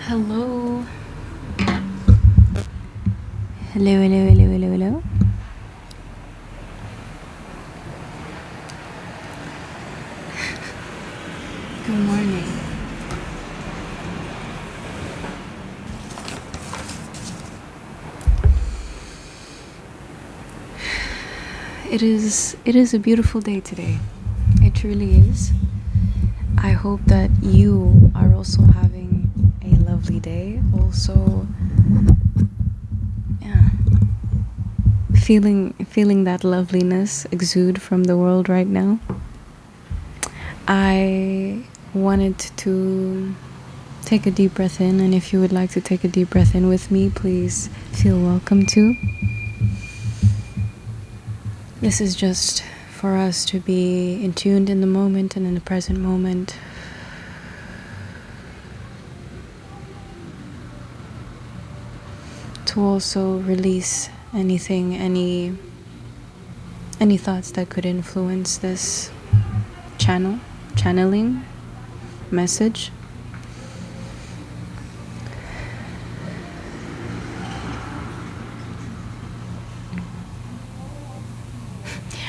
Hello. Hello. Good morning. It is a beautiful day today. It truly is. I hope that you are also having a lovely day. Also, yeah, feeling that loveliness exude from the world right now. I wanted to take a deep breath in, and if you would like to take a deep breath in with me, please feel welcome to. This is just for us to be in tuned in the moment and in the present moment. To also release anything, any thoughts that could influence this channeling message.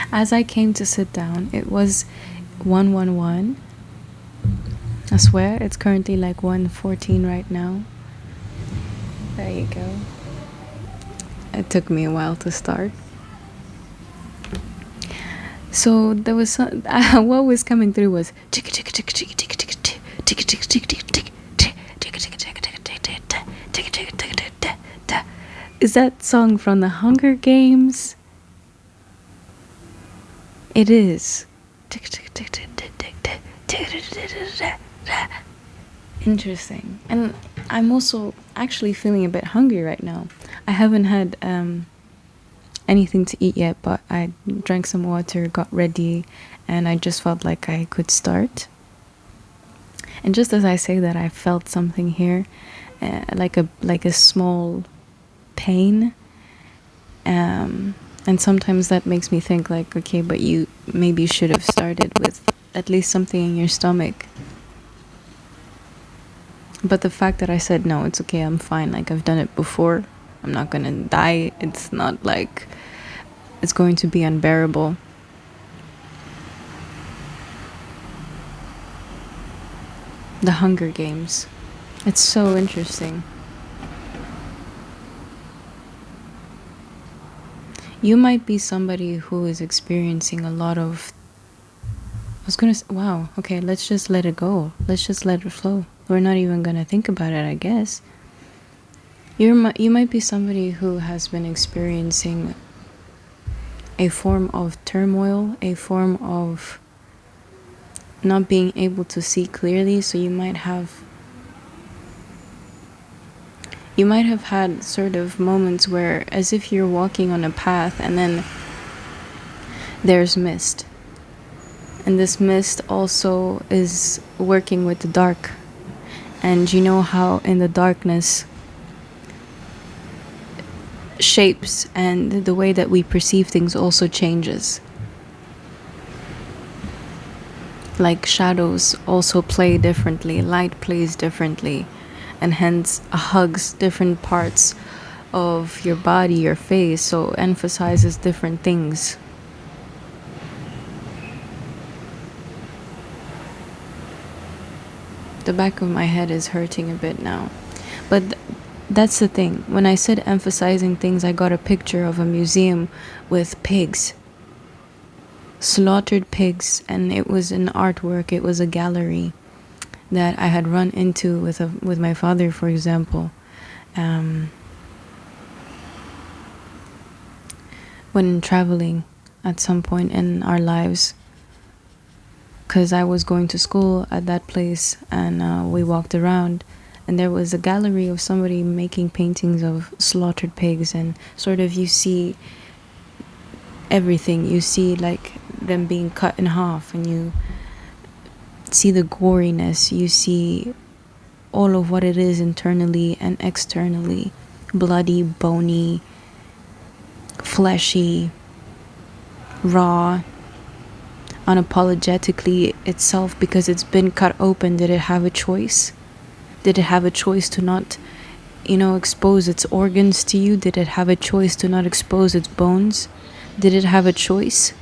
As I came to sit down, it was 111. I swear it's currently like 1:14 right now. There you go. It took me a while to start. So there was some, what was coming through was is that song from the Hunger Games? It is. Interesting. And I'm also actually feeling a bit hungry right now. I haven't had anything to eat yet, but I drank some water, got ready, and I just felt like I could start. And just as I say that, I felt something here, like a small pain. And sometimes that makes me think like, okay, but you maybe should have started with at least something in your stomach. But the fact that I said, no, it's okay, I'm fine, like I've done it before, I'm not gonna die, it's not like it's going to be unbearable. The Hunger Games. It's so interesting. You might be somebody who is experiencing a lot of... wow, okay, let's just let it go. Let's just let it flow. We're not even gonna think about it, I guess. You might be somebody who has been experiencing a form of turmoil, a form of not being able to see clearly, so you might have had sort of moments where as if you're walking on a path and then there's mist. And this mist also is working with the dark. And you know how in the darkness shapes and the way that we perceive things also changes. Like shadows also play differently, light plays differently, and hence hugs different parts of your body, your face, so emphasizes different things. The back of my head is hurting a bit now. But that's the thing. When I said emphasizing things, I got a picture of a museum with pigs. Slaughtered pigs, and it was an artwork, it was a gallery that I had run into with my father, for example, when traveling at some point in our lives, because I was going to school at that place, and we walked around, and there was a gallery of somebody making paintings of slaughtered pigs, and sort of you see everything. You see like them being cut in half, and you see the goriness, you see all of what it is internally and externally, bloody, bony, fleshy, raw, unapologetically itself, because it's been cut open. Did it have a choice? Did it have a choice to not, expose its organs to you? Did it have a choice to not expose its bones? Did it have a choice?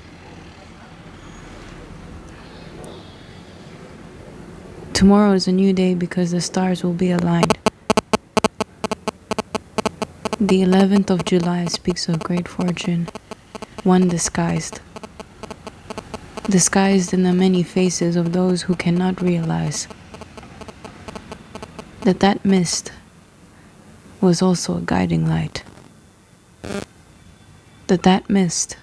Tomorrow is a new day because the stars will be aligned. The 11th of July speaks of great fortune, one disguised. Disguised in the many faces of those who cannot realize that mist was also a guiding light. That mist,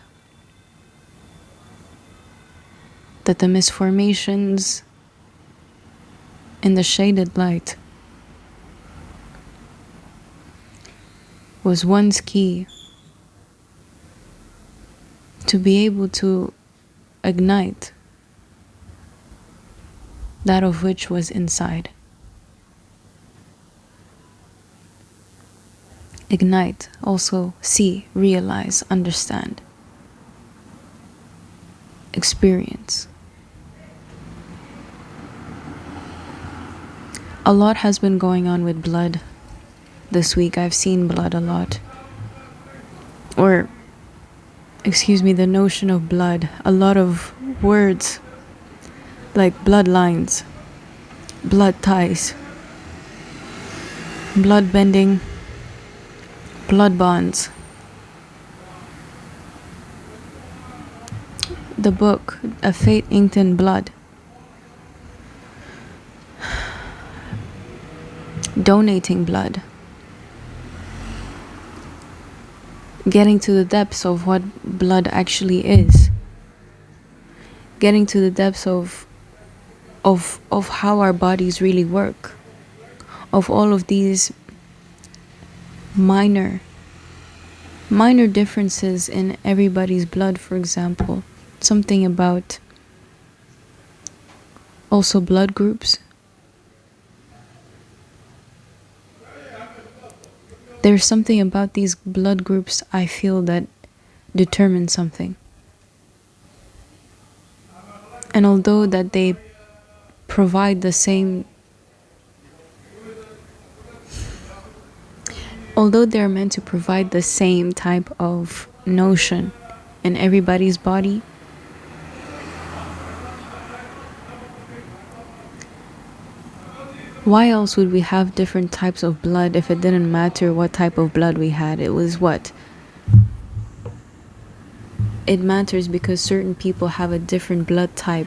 that the misformations in the shaded light was one's key to be able to ignite that of which was inside. Ignite, also see, realize, understand, experience. A lot has been going on with blood this week. I've seen blood a lot. Or, the notion of blood. A lot of words like bloodlines, blood ties, blood bending, blood bonds. The book, A Fate Inked in Blood. Donating blood. Getting to the depths of what blood actually is. Getting to the depths of how our bodies really work. Of all of these minor differences in everybody's blood, for example. Something about also blood groups. There's something about these blood groups I feel that determine something. And although that they provide the same, although they're meant to provide the same type of notion in everybody's body, why else would we have different types of blood if it didn't matter what type of blood we had? It was what? It matters because certain people have a different blood type.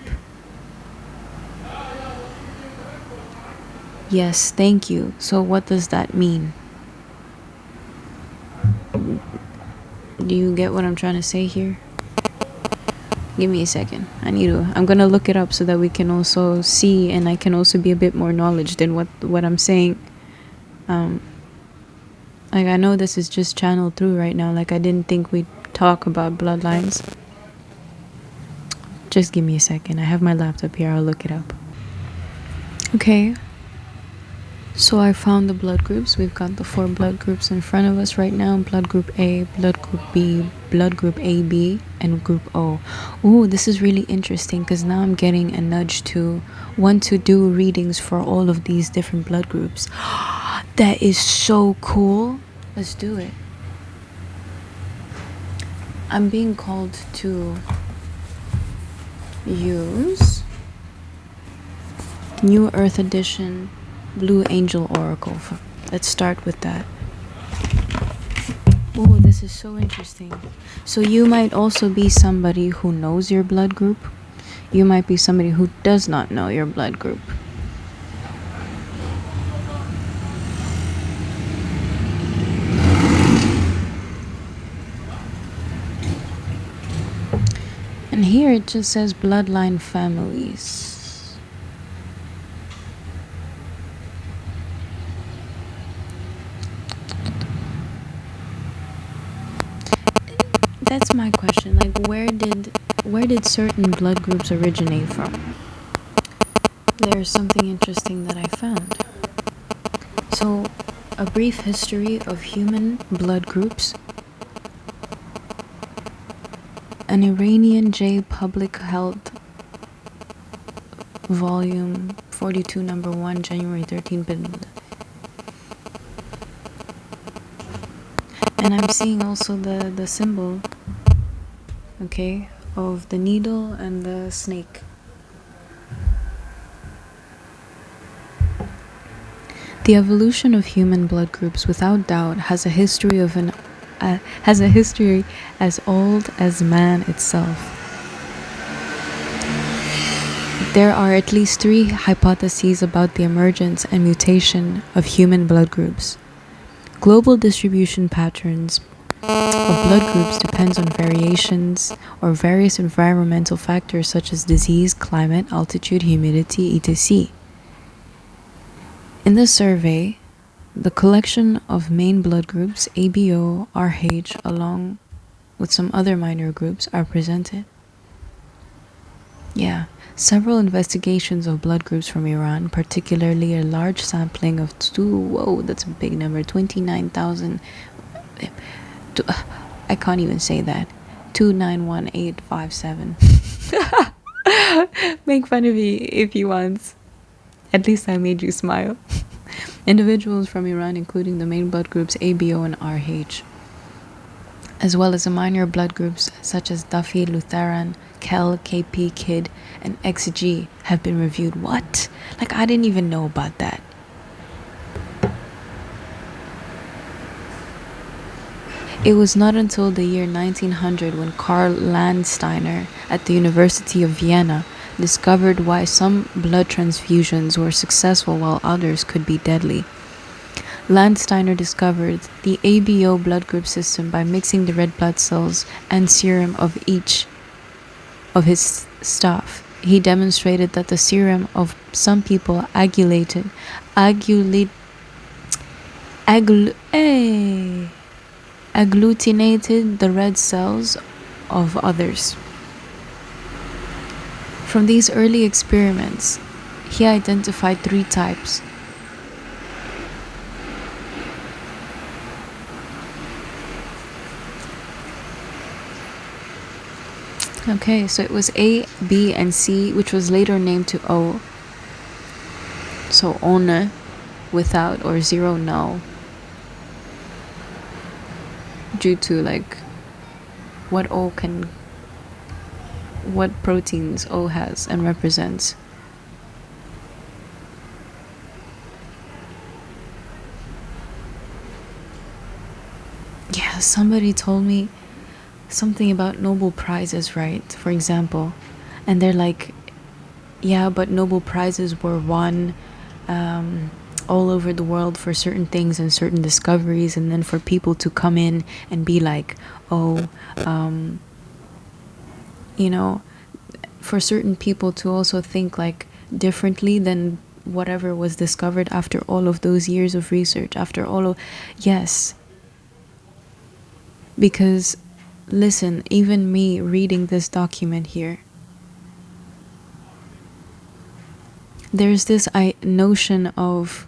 Yes, thank you. So what does that mean? Do you get what I'm trying to say here? Give me a second. I'm gonna look it up so that we can also see, and I can also be a bit more knowledgeable in what I'm saying. Like, I know this is just channeled through right now. Like, I didn't think we'd talk about bloodlines. Just give me a second. I have my laptop here. I'll look it up. Okay. So I found the blood groups. We've got the 4 blood groups in front of us right now. Blood group A, blood group B, blood group AB, and group O. Ooh, this is really interesting because now I'm getting a nudge to want to do readings for all of these different blood groups. That is so cool. Let's do it. I'm being called to use New Earth Edition Blue Angel Oracle. Let's start with that. Oh, this is so interesting. So you might also be somebody who knows your blood group. You might be somebody who does not know your blood group. And here it just says bloodline families. That's my question. Like, where did certain blood groups originate from? There's something interesting that I found. So, a brief history of human blood groups. An Iranian J public health volume 42, number 1, January 13th. And I'm seeing also the symbol, okay, of the needle and the snake. The evolution of human blood groups, without doubt, has a history as old as man itself. There are at least 3 hypotheses about the emergence and mutation of human blood groups. Global distribution patterns of blood groups depends on variations or various environmental factors such as disease, climate, altitude, humidity, etc. In this survey, the collection of main blood groups, ABO, RH, along with some other minor groups, are presented. Yeah, several investigations of blood groups from Iran, particularly a large sampling of that's a big number, 29,000, I can't even say that, 291857. Make fun of me if you want. At least I made you smile. Individuals from Iran, including the main blood groups ABO and RH, as well as the minor blood groups such as Duffy, Lutheran, Kel, KP, Kid, and XG, have been reviewed. What? Like, I didn't even know about that. It was not until the year 1900 when Karl Landsteiner at the University of Vienna discovered why some blood transfusions were successful while others could be deadly. Landsteiner discovered the ABO blood group system by mixing the red blood cells and serum of each of his staff. He demonstrated that the serum of some people agglutinated the red cells of others. From these early experiments, he identified 3 types. Okay, so it was A, B, and C, which was later named to O. So ohne, without, or 0, no. Due to like what proteins O has and represents. Yeah, somebody told me something about Nobel Prizes, right? For example, and they're like, yeah, but Nobel Prizes were won all over the world for certain things and certain discoveries, and then for people to come in and be like, oh, you know, for certain people to also think like differently than whatever was discovered after all of those years of research, yes, because listen, even me reading this document here, there's this notion of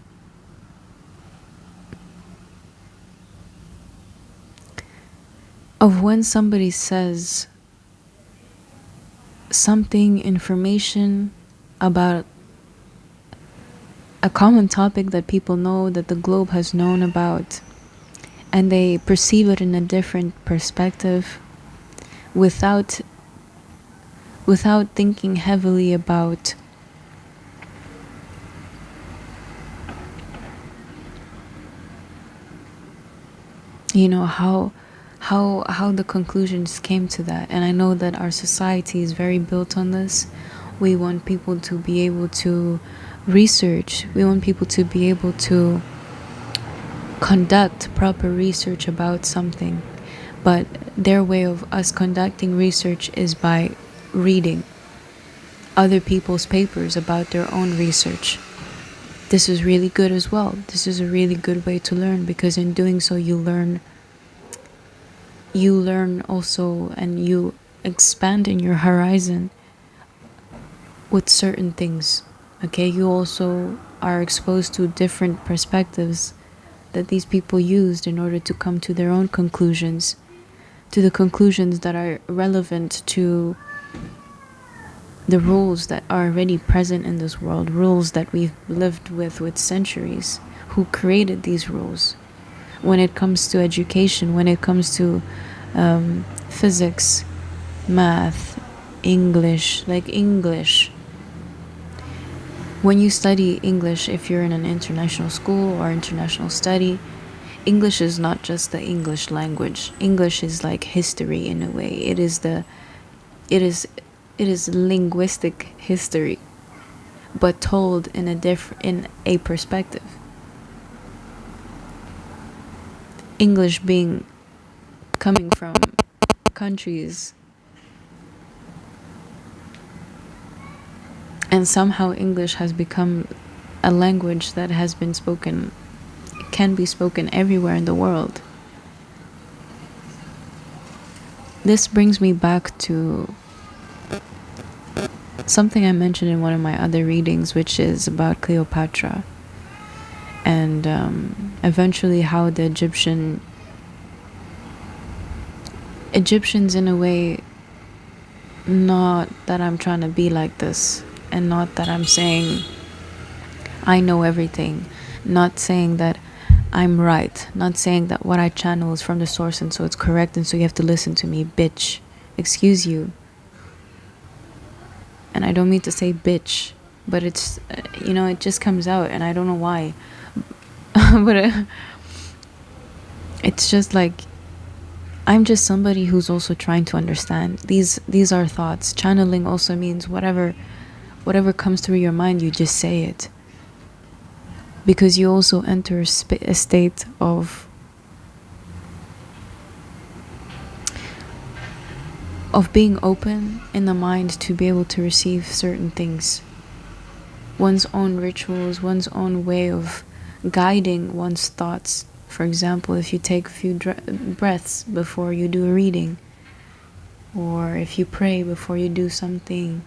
when somebody says something, information about a common topic that people know, that the globe has known about, and they perceive it in a different perspective without thinking heavily about how the conclusions came to that. And I know that our society is very built on this. We want people to be able to research. We want people to be able to conduct proper research about something. But their way of us conducting research is by reading other people's papers about their own research. This is really good as well. This is a really good way to learn, because in doing so you learn also, and you expand in your horizon with certain things. Okay, you also are exposed to different perspectives that these people used in order to come to their own conclusions, to the conclusions that are relevant to the rules that are already present in this world, rules that we've lived with centuries. Who created these rules? When it comes to education, when it comes to physics, math, English, like English. When you study English, if you're in an international school or international study, English is not just the English language. English is like history in a way. It is linguistic history, but told in a perspective. English being coming from countries, and somehow English has become a language that has been spoken, can be spoken everywhere in the world. This brings me back to something I mentioned in one of my other readings, which is about Cleopatra, and eventually how the Egyptians in a way, not that I'm trying to be like this, and not that I'm saying I know everything, not saying that I'm right, not saying that what I channel is from the source and so it's correct and so you have to listen to me, bitch. Excuse you. And I don't mean to say bitch, but it's, it just comes out and I don't know why. But it's just like, I'm just somebody who's also trying to understand. These are thoughts. Channeling also means whatever comes through your mind, you just say it. Because you also enter a state of being open in the mind to be able to receive certain things. One's own rituals, one's own way of guiding one's thoughts. For example, if you take a few breaths before you do a reading, or if you pray before you do something.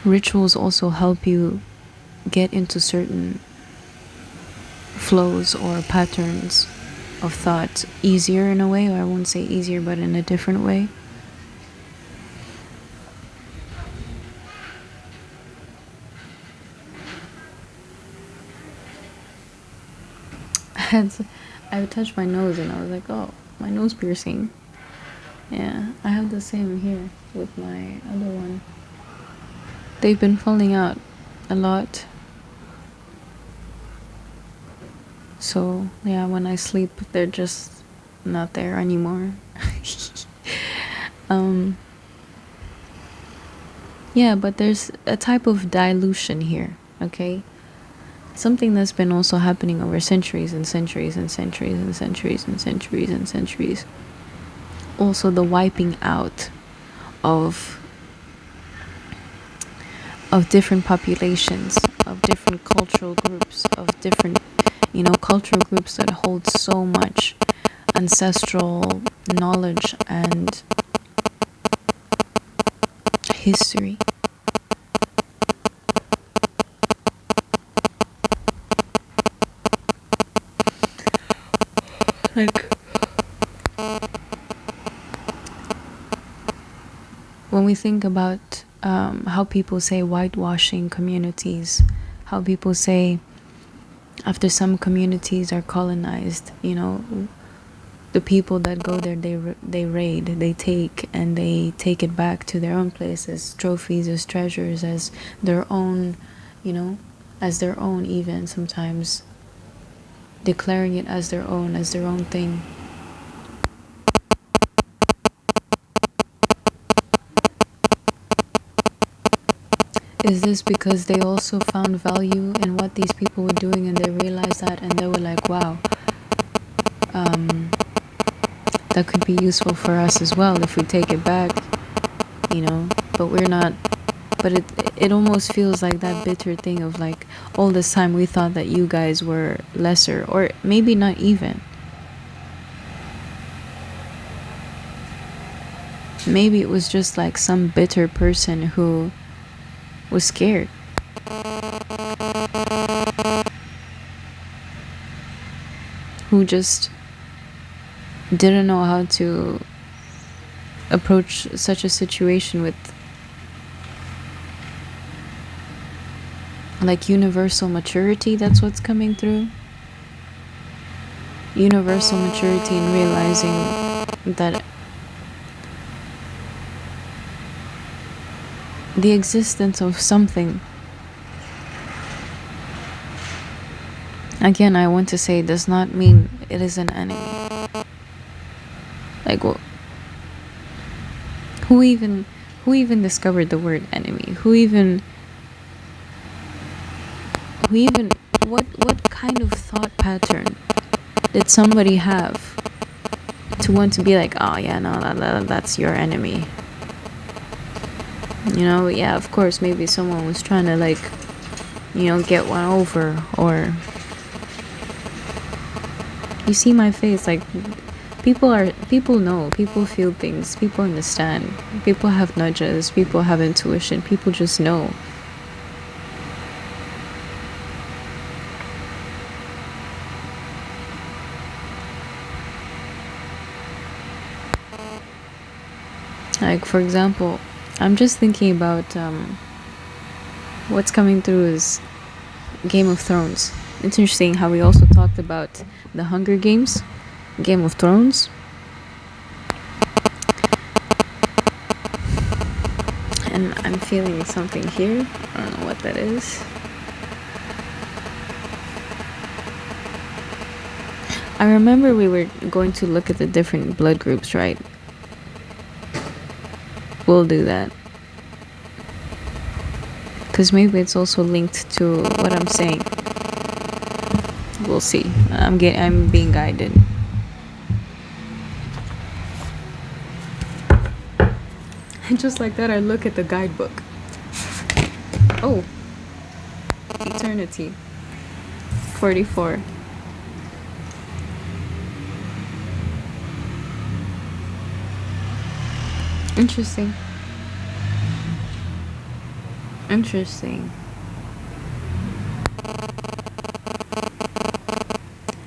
Rituals also help you get into certain flows or patterns of thought easier in a way, or I won't say easier, but in a different way. I touched my nose and I was like, oh, my nose piercing. Yeah, I have the same here with my other one. They've been falling out a lot. So yeah, when I sleep, they're just not there anymore. Yeah, but there's a type of dilution here, okay? Something that's been also happening over centuries and centuries and centuries and centuries and centuries and centuries. Also the wiping out of different populations, of different cultural groups, of different, cultural groups that hold so much ancestral knowledge and history. Like, when we think about how people say whitewashing communities, how people say after some communities are colonized, the people that go there, they raid, they take it back to their own place as trophies, as treasures, as their own, as their own, even sometimes declaring it as their own thing. Is this because they also found value in what these people were doing and they realized that and they were like, wow, that could be useful for us as well if we take it back, but we're not. But it almost feels like that bitter thing of like, all this time we thought that you guys were lesser, or maybe not even. Maybe it was just like some bitter person who was scared. Who just didn't know how to approach such a situation with like universal maturity. That's what's coming through. Universal maturity in realizing that the existence of something, again, I want to say, does not mean it is an enemy. Like, who even discovered the word enemy? What kind of thought pattern did somebody have to want to be like, oh yeah, no, that's your enemy? You know, yeah, of course, maybe someone was trying to, like, you know, get one over, or you see my face, like, people know, people feel things, people understand, people have nudges, people have intuition, people just know. Like, for example, I'm just thinking about what's coming through is Game of Thrones. It's interesting how we also talked about the Hunger Games, Game of Thrones. And I'm feeling something here. I don't know what that is. I remember we were going to look at the different blood groups, right? We'll do that. Because maybe it's also linked to what I'm saying. We'll see. I'm being guided. And just like that, I look at the guidebook. Oh, eternity. 44. Interesting.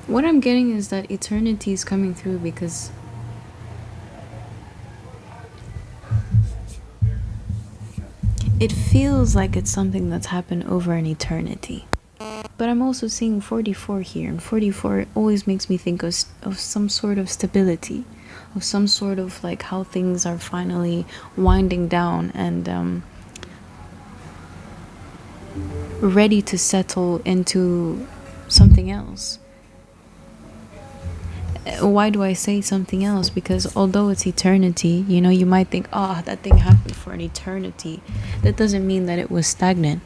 What I'm getting is that eternity is coming through because it feels like it's something that's happened over an eternity. But I'm also seeing 44 here, and 44 always makes me think of some sort of stability, of some sort of like how things are finally winding down and ready to settle into something else. Why do I say something else? Because although it's eternity, you know, you might think, oh, that thing happened for an eternity. That doesn't mean that it was stagnant.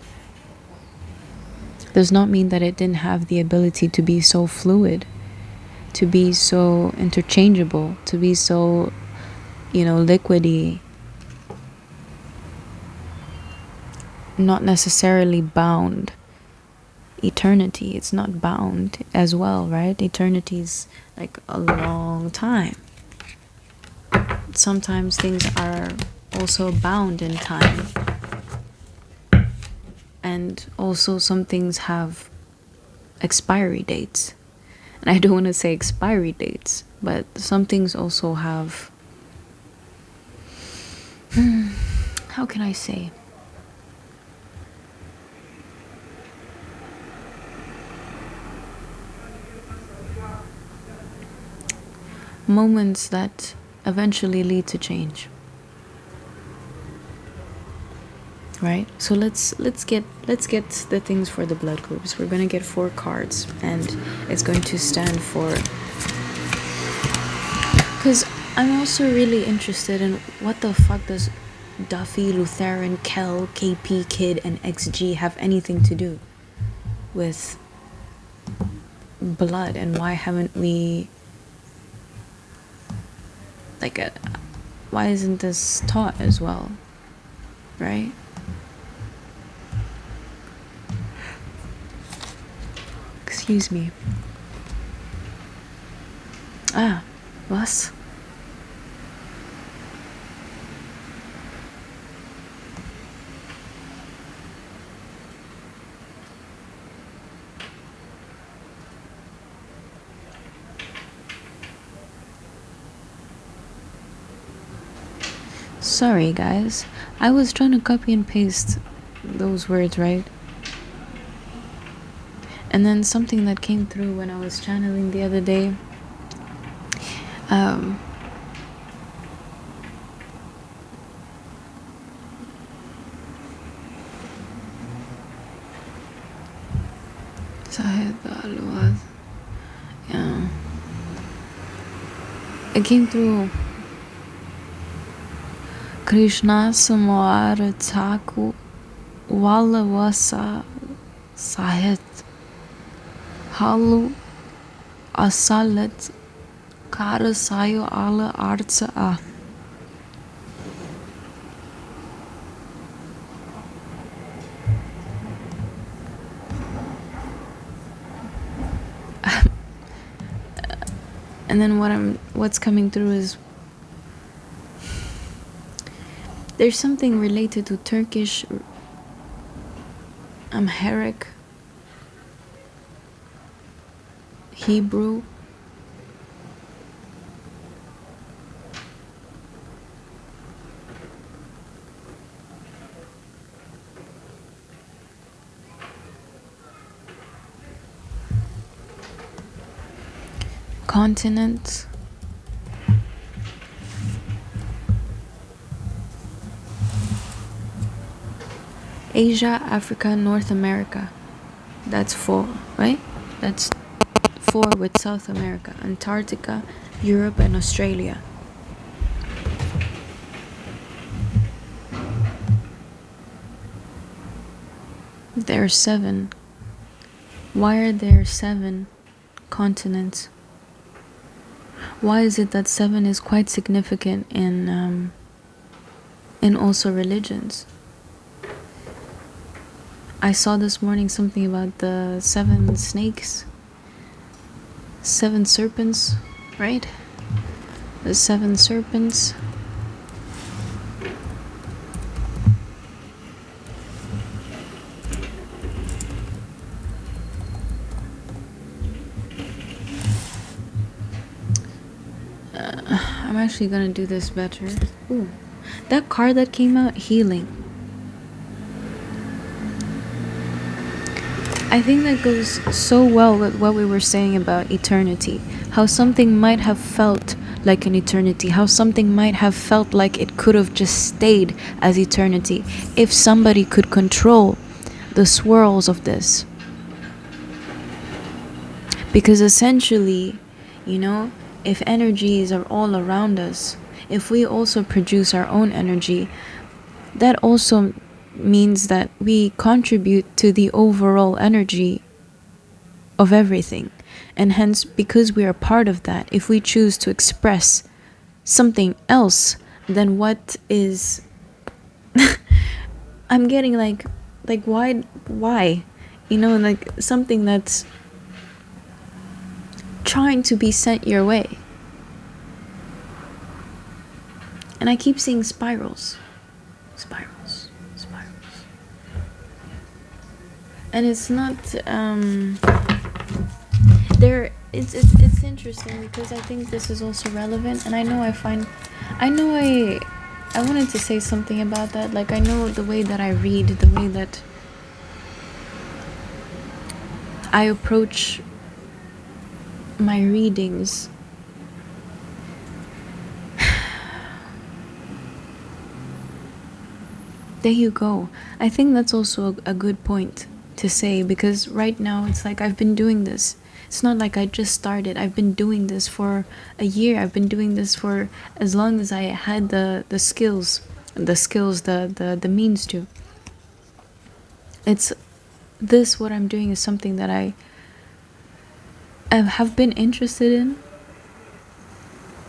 Does not mean that it didn't have the ability to be so fluid, to be so interchangeable, to be so, you know, liquidy. Not necessarily bound. Eternity, it's not bound as well, right? Eternity's like a long time. Sometimes things are also bound in time. And also some things have expiry dates. And I don't want to say expiry dates, but some things also have how can I say? Moments that eventually lead to change. Right? So let's get the things for the blood groups. We're gonna get 4 cards, and it's going to stand for, because I'm also really interested in what the fuck does Duffy, Lutheran, Kel, KP, Kid, and XG have anything to do with blood, and why haven't we why isn't this taught as well, right? Excuse me. Was? Sorry, guys. I was trying to copy and paste those words, right? And then something that came through when I was channeling the other day. Yeah. It came through. Krishna Samara Thaku Wala Wasa Sahet Halu Asalet Karasayo Ala Artsa A. And then what's coming through is there's something related to Turkish, Amharic, Hebrew, continents, Asia, Africa, North America. That's 4, right? That's 4 with South America, Antarctica, Europe, and Australia. There are 7. Why are there 7 continents? Why is it that 7 is quite significant in also religions? I saw this morning something about the 7 snakes, 7 serpents, right? The 7 serpents. I'm actually gonna do this better. Ooh, that card that came out, healing. I think that goes so well with what we were saying about eternity. How something might have felt like an eternity. How something might have felt like it could have just stayed as eternity if somebody could control the swirls of this. Because essentially, you know, if energies are all around us, if we also produce our own energy, that also means that we contribute to the overall energy of everything. And hence, because we are part of that, if we choose to express something else than what is I'm getting like why? You know, like something that's trying to be sent your way. And I keep seeing spirals. And it's not it's interesting because I think this is also relevant, and I wanted to say something about that. Like, I know the way that I read, the way that I approach my readings. There you go. I think that's also a good point to say, because right now it's like I've been doing this. It's not like I just started. I've been doing this for a year. I've been doing this for as long as I had the means to. It's this, what I'm doing is something that I have been interested in.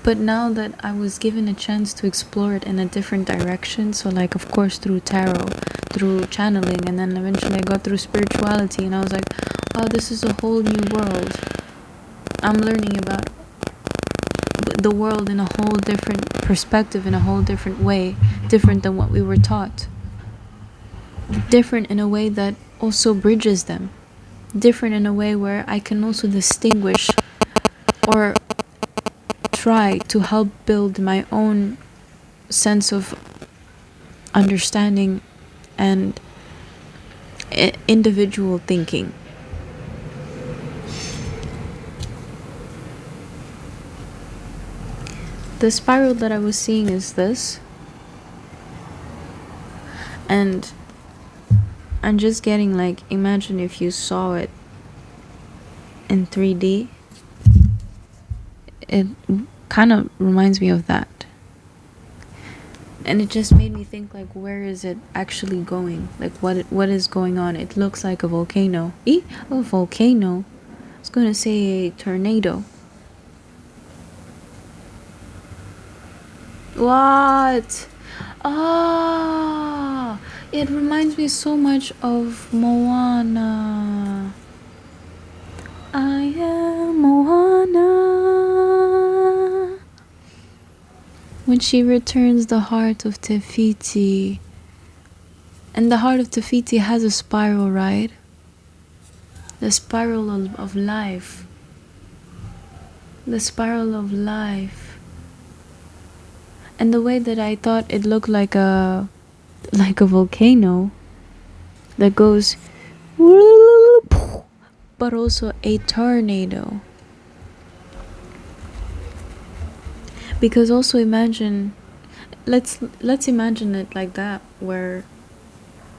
But now that I was given a chance to explore it in a different direction, so like, of course, through tarot, through channeling, and then eventually I got through spirituality, and I was like, oh, this is a whole new world. I'm learning about the world in a whole different perspective, in a whole different way, different than what we were taught. Different in a way that also bridges them. Different in a way where I can also distinguish or try to help build my own sense of understanding and individual thinking. The spiral that I was seeing is this, and I'm just getting like, imagine if you saw it in 3D. It kind of reminds me of that. And it just made me think, like, where is it actually going? Like, what is going on? It looks like a volcano. A volcano? I was going to say a tornado. What? Ah, it reminds me so much of Moana. I am Moana. When she returns the heart of Te Fiti. And the heart of Te Fiti has a spiral, right? The spiral of life. The spiral of life. And the way that I thought it looked like a volcano that goes, but also a tornado. Because also imagine, let's imagine it like that, where,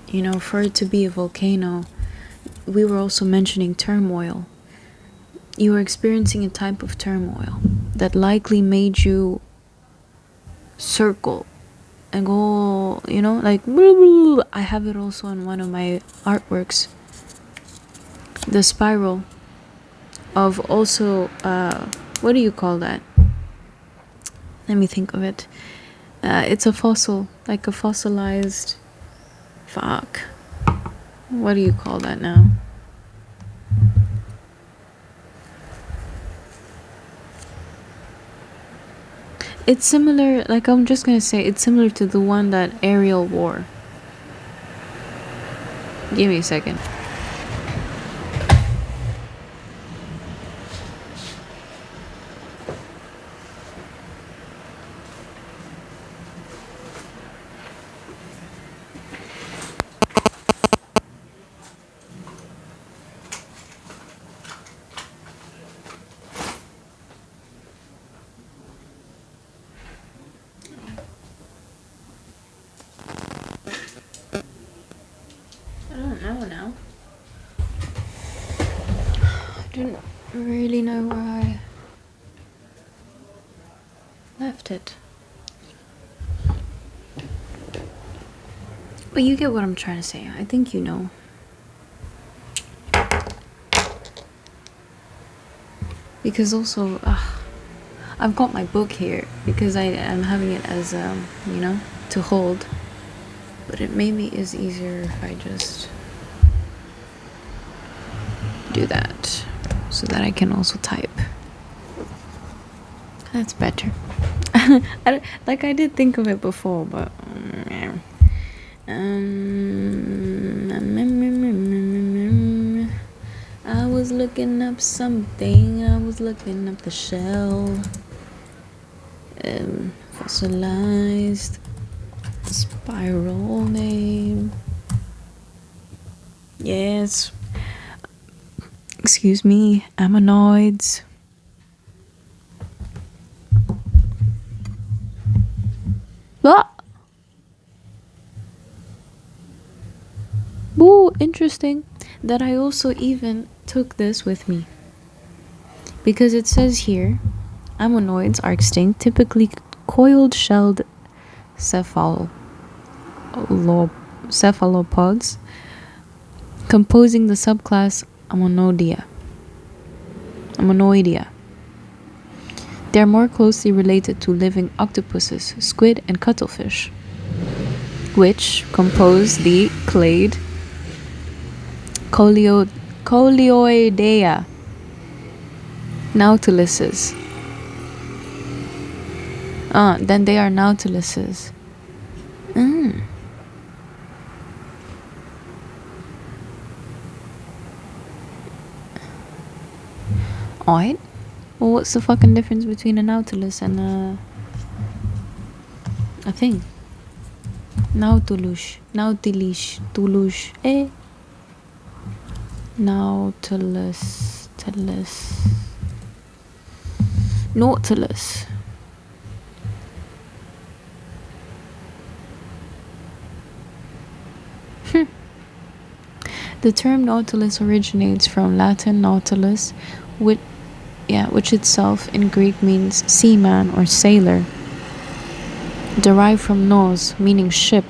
you know, for it to be a volcano, we were also mentioning turmoil. You were experiencing a type of turmoil that likely made you circle and go, you know, like, I have it also in one of my artworks, the spiral of also, what do you call that? Let me think of it. It's a fossil, like a fossilized, fuck, what do you call that now? It's similar, like, I'm just gonna say it's similar to the one that Ariel wore. Give me a second. I don't know now. I don't really know where I left it. But you get what I'm trying to say. I think you know. Because also, I've got my book here because I am having it as, you know, to hold. But it maybe is easier if I just do that so that I can also type. That's better. I did think of it before, but I was looking up something. I was looking up the shell. Fossilized spiral name. Yes. Excuse me, ammonoids. Ah! Ooh, interesting that I also even took this with me. Because it says here, ammonoids are extinct, typically coiled-shelled cephalopods, composing the subclass Ammonoidea. They are more closely related to living octopuses, squid, and cuttlefish, which compose the clade Coleoidea Nautiluses. Then they are Nautiluses. Alright. Well, what's the fucking difference between a Nautilus and a thing? Toulouse, Nautilus, Nautilus. The term nautilus originates from Latin nautilus, which itself in Greek means seaman or sailor, derived from nous, meaning ship.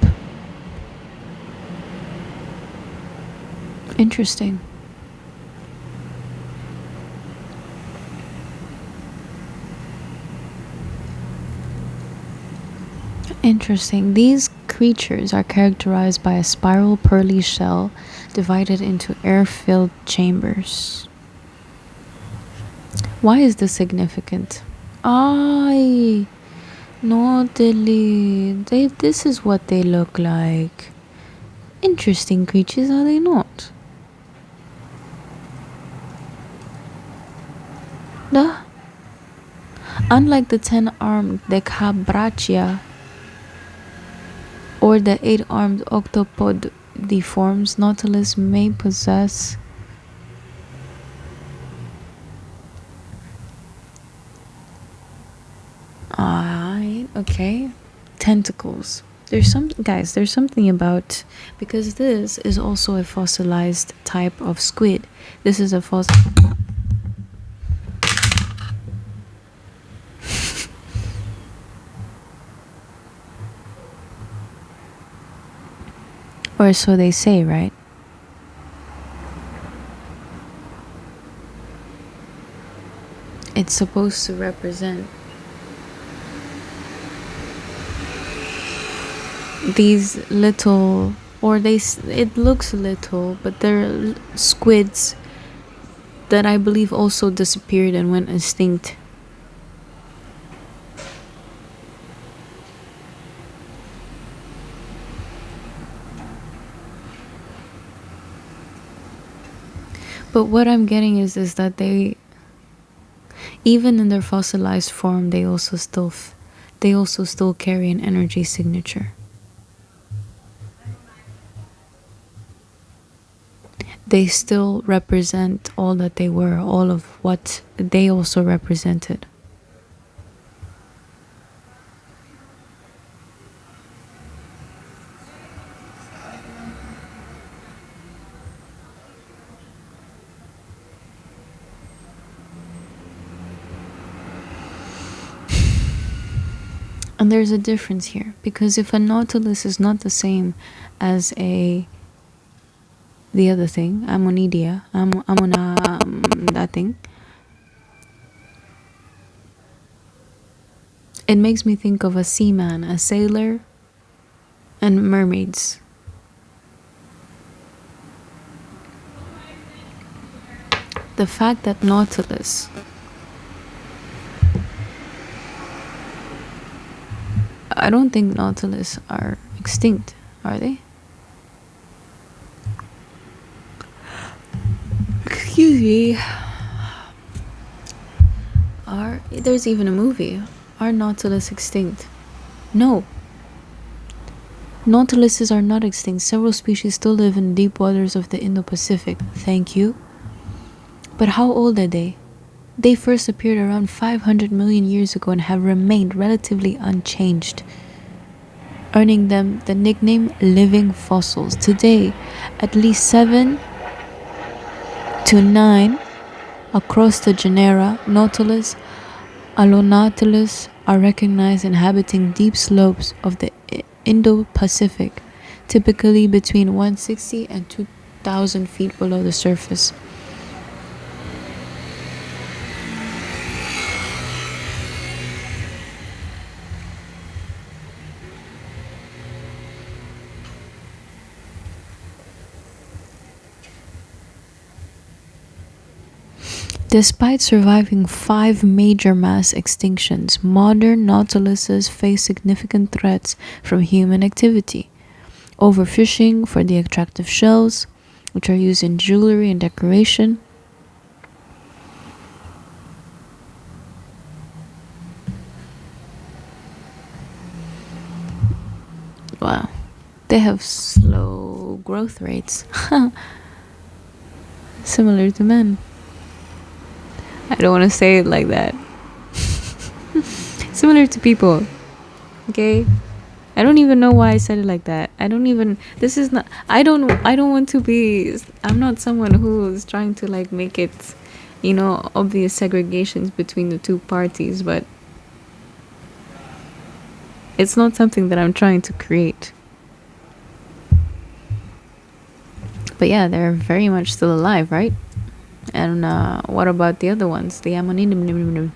Interesting. Interesting. These creatures are characterized by a spiral pearly shell divided into air-filled chambers. Why is this significant? Ay, Nautilus. This is what they look like. Interesting creatures, are they not? Duh. Unlike the 10-armed Decabrachia or the 8-armed octopod forms, Nautilus may possess okay, tentacles. There's something about, because this is also a fossilized type of squid. This is a fossil. Or so they say, right? It's supposed to represent these little, or it looks little, but they're squids that I believe also disappeared and went extinct. But what I'm getting is that they, even in their fossilized form, they also still carry an energy signature. They still represent all that they were, all of what they also represented. And there's a difference here, because if a nautilus is not the same as the other thing, Ammonidia, that thing, it makes me think of a seaman, a sailor, and mermaids. The fact that Nautilus, I don't think Nautilus are extinct, are they? Excuse me. There's even a movie. Are Nautilus extinct? No. Nautiluses are not extinct. Several species still live in deep waters of the Indo-Pacific. Thank you. But how old are they? They first appeared around 500 million years ago and have remained relatively unchanged, earning them the nickname living fossils. Today, at least 7 to 9 across the genera Nautilus, Alonautilus are recognized inhabiting deep slopes of the Indo-Pacific, typically between 160 and 2,000 feet below the surface. Despite surviving 5 major mass extinctions, modern nautiluses face significant threats from human activity. Overfishing for the attractive shells, which are used in jewelry and decoration. Wow. They have slow growth rates. Similar to men. I don't want to say it like that. Similar to people. Okay? I don't even know why I said it like that. I don't want to be, I'm not someone who's trying to like make it, obvious segregations between the two parties, but it's not something that I'm trying to create. But yeah, they're very much still alive, right? And what about the other ones? The Amonodea.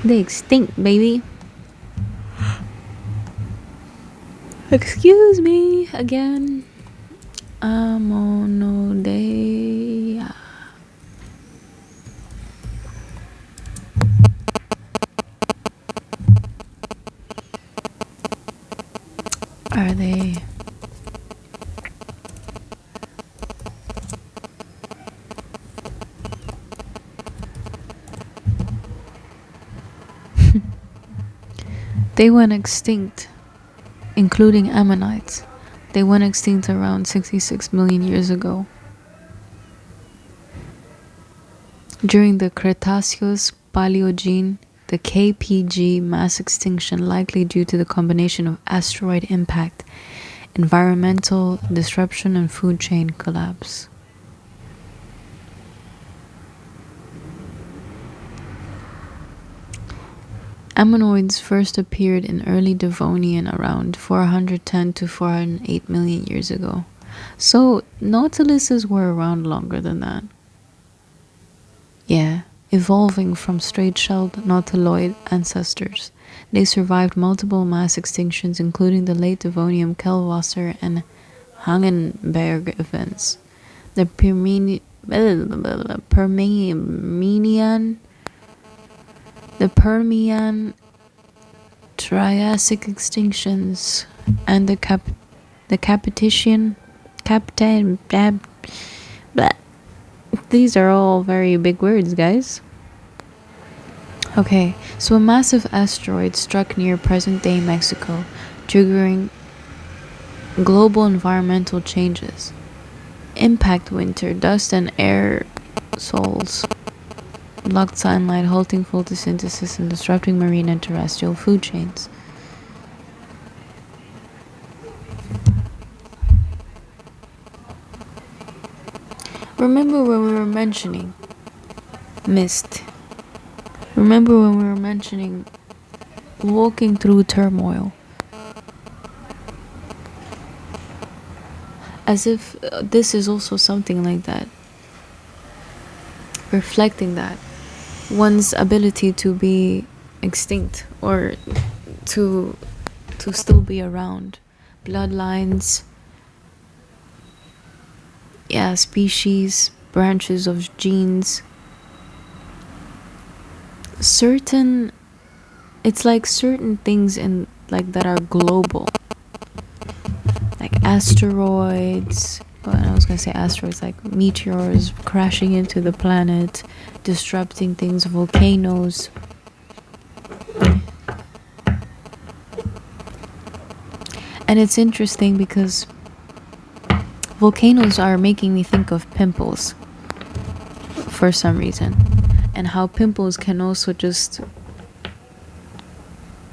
They extinct, baby. Excuse me again. Amonodea. Are they? They went extinct, including ammonites. They went extinct around 66 million years ago. During the Cretaceous Paleogene, the KPG mass extinction likely due to the combination of asteroid impact, environmental disruption, and food chain collapse. Ammonoids first appeared in early Devonian around 410 to 408 million years ago. So, nautiluses were around longer than that. Yeah, evolving from straight-shelled nautiloid ancestors. They survived multiple mass extinctions, including the late Devonian Kellwasser and Hagenberg events. The Permian Triassic extinctions and the Capetian. These are all very big words, guys. Okay, so a massive asteroid struck near present-day Mexico, triggering global environmental changes. Impact winter, dust and aerosols blocked sunlight, halting photosynthesis, and disrupting marine and terrestrial food chains. Remember when we were mentioning mist? Remember when we were mentioning walking through turmoil? As if this is also something like that. Reflecting that. One's ability to be extinct or to still be around. Bloodlines. Yeah, species, branches of genes. It's like certain things in like that are global. Like asteroids. Well, I was gonna say asteroids, like meteors crashing into the planet, disrupting things, volcanoes. And it's interesting because volcanoes are making me think of pimples for some reason, and how pimples can also just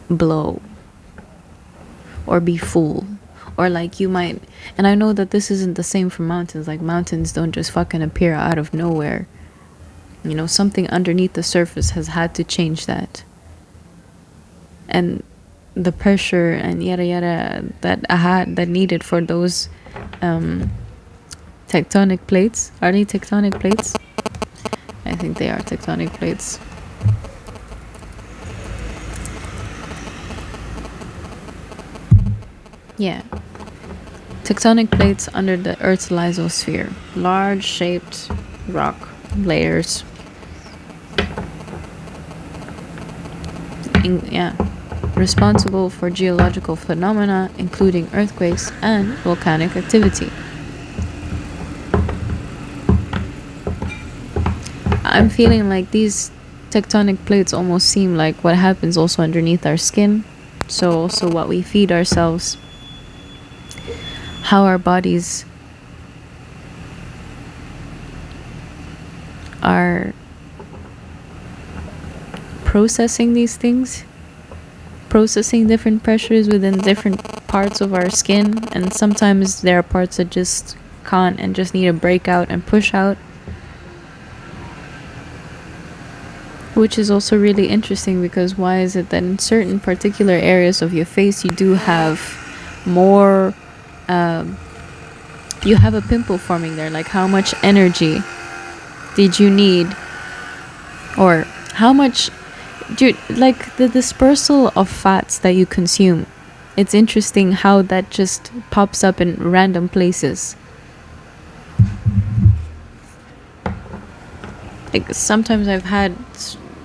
blow or be full. Or like you might, and I know that this isn't the same for mountains. Like mountains don't just fucking appear out of nowhere. You know, something underneath the surface has had to change that. And the pressure and yada yada that needed for those tectonic plates. Are they tectonic plates? I think they are tectonic plates. Yeah. Tectonic plates under the Earth's lithosphere. Large shaped rock layers. Responsible for geological phenomena including earthquakes and volcanic activity. I'm feeling like these tectonic plates almost seem like what happens also underneath our skin. So also what we feed ourselves, how our bodies are processing these things, processing different pressures within different parts of our skin. And sometimes there are parts that just can't and just need to break out and push out, which is also really interesting, because why is it that in certain particular areas of your face you do have more you have a pimple forming there? Like, how much energy did you need, or how much like the dispersal of fats that you consume? It's interesting how that just pops up in random places. Like, sometimes I've had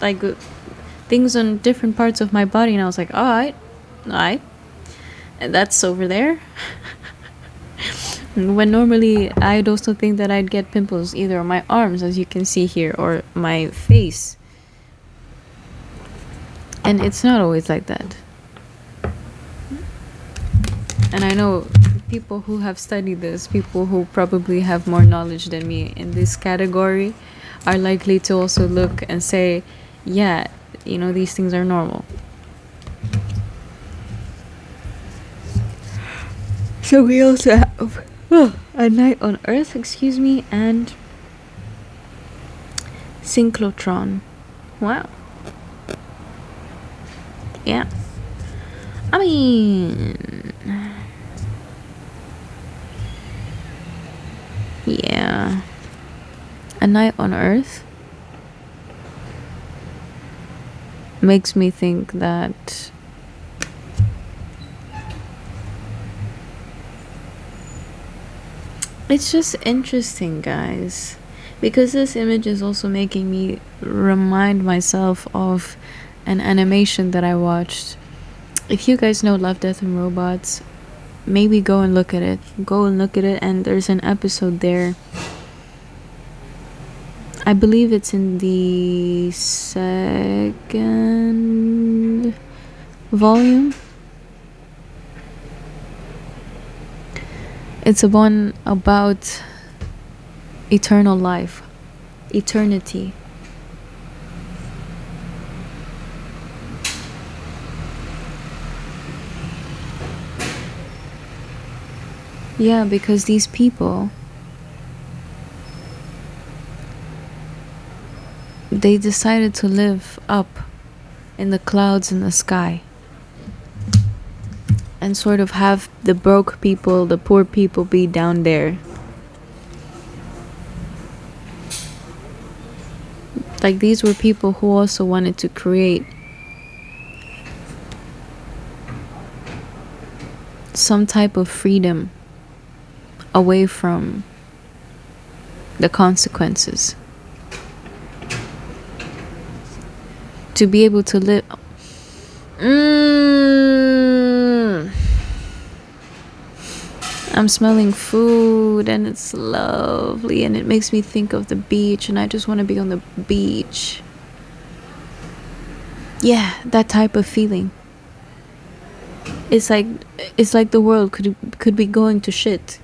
like things on different parts of my body, and I was like, alright, and that's over there. When normally I'd also think that I'd get pimples either on my arms, as you can see here, or my face. And it's not always like that. And I know people who have studied this, people who probably have more knowledge than me in this category, are likely to also look and say, yeah, you know, these things are normal. So we also have A Night on Earth, and synchrotron. Wow. Yeah. I mean, yeah. A Night on Earth makes me think that it's just interesting, guys, because this image is also making me remind myself of an animation that I watched. If you guys know Love, Death and Robots, maybe go and look at it. And there's an episode there. I believe it's in the second volume. It's a one about eternal life, eternity. Yeah, because these people, they decided to live up in the clouds in the sky and sort of have the broke people, the poor people, be down there. Like, these were people who also wanted to create some type of freedom away from the consequences. To be able to live. I'm smelling food and it's lovely and it makes me think of the beach and I just want to be on the beach. Yeah, that type of feeling. It's like the world could be going to shit.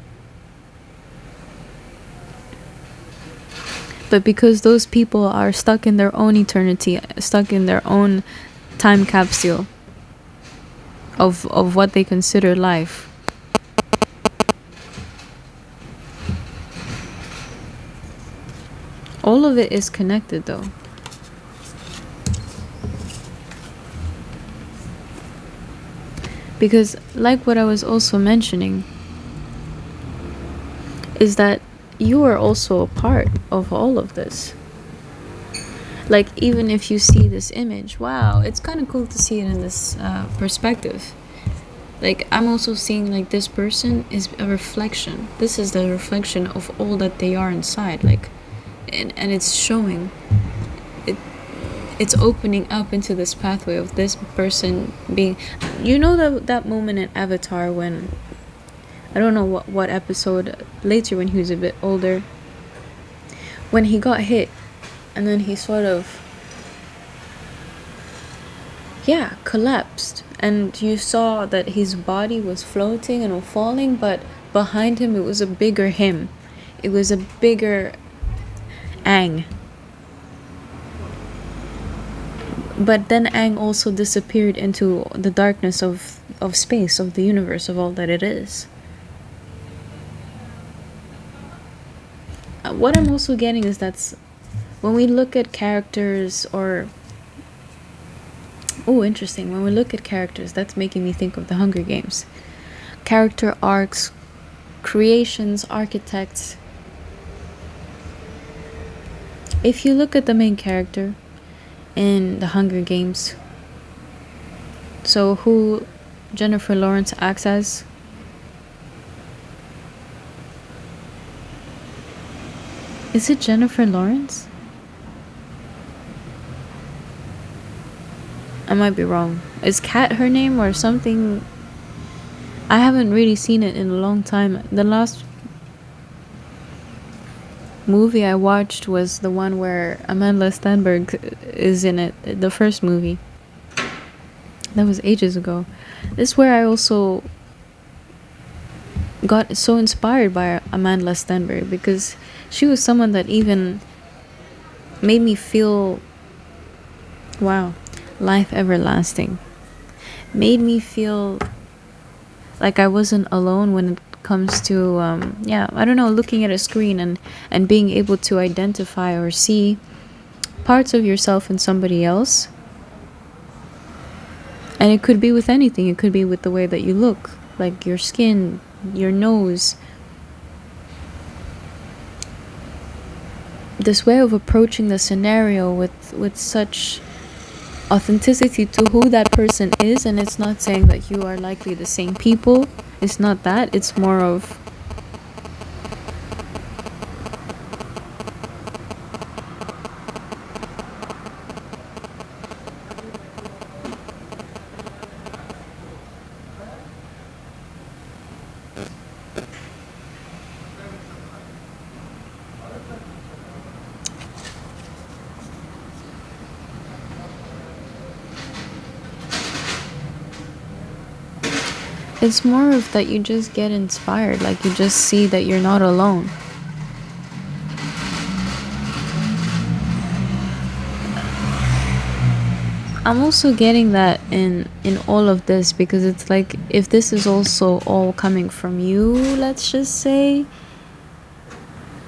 But because those people are stuck in their own eternity, stuck in their own time capsule of what they consider life. All of it is connected though. Because like what I was also mentioning, is that you are also a part of all of this. Like, even if you see this image, wow, it's kind of cool to see it in this perspective. Like, I'm also seeing like this person is a reflection. This is the reflection of all that they are inside. Like, and it's showing it. It's opening up into this pathway of this person being, you know, that moment in Avatar when, I don't know what episode, later when he was a bit older, when he got hit and then he sort of yeah, collapsed. And you saw that his body was floating and falling, but behind him it was a bigger him. It was a bigger Aang. But then Aang also disappeared into the darkness of space, of the universe, of all that it is. What I'm also getting is that's when we look at characters or oh, interesting. When we look at characters, that's making me think of the Hunger Games. Character arcs, creations, architects. If you look at the main character in the Hunger Games, so who Jennifer Lawrence acts as, is it Jennifer Lawrence? I might be wrong. Is Kat her name or something? I haven't really seen it in a long time. The last movie I watched was the one where Amanda Stenberg is in it, the first movie. That was ages ago. This is where I also got so inspired by Amanda Stenberg, because she was someone that even made me feel, wow, life everlasting. Made me feel like I wasn't alone when it comes to I don't know, looking at a screen and being able to identify or see parts of yourself in somebody else. And it could be with anything. It could be with the way that you look, like your skin, your nose. This way of approaching the scenario with such authenticity to who that person is. And it's not saying that you are likely the same people. It's not that. It's more of it's more of that you just get inspired, like you just see that you're not alone. I'm also getting that in all of this, because it's like, if this is also all coming from you, let's just say,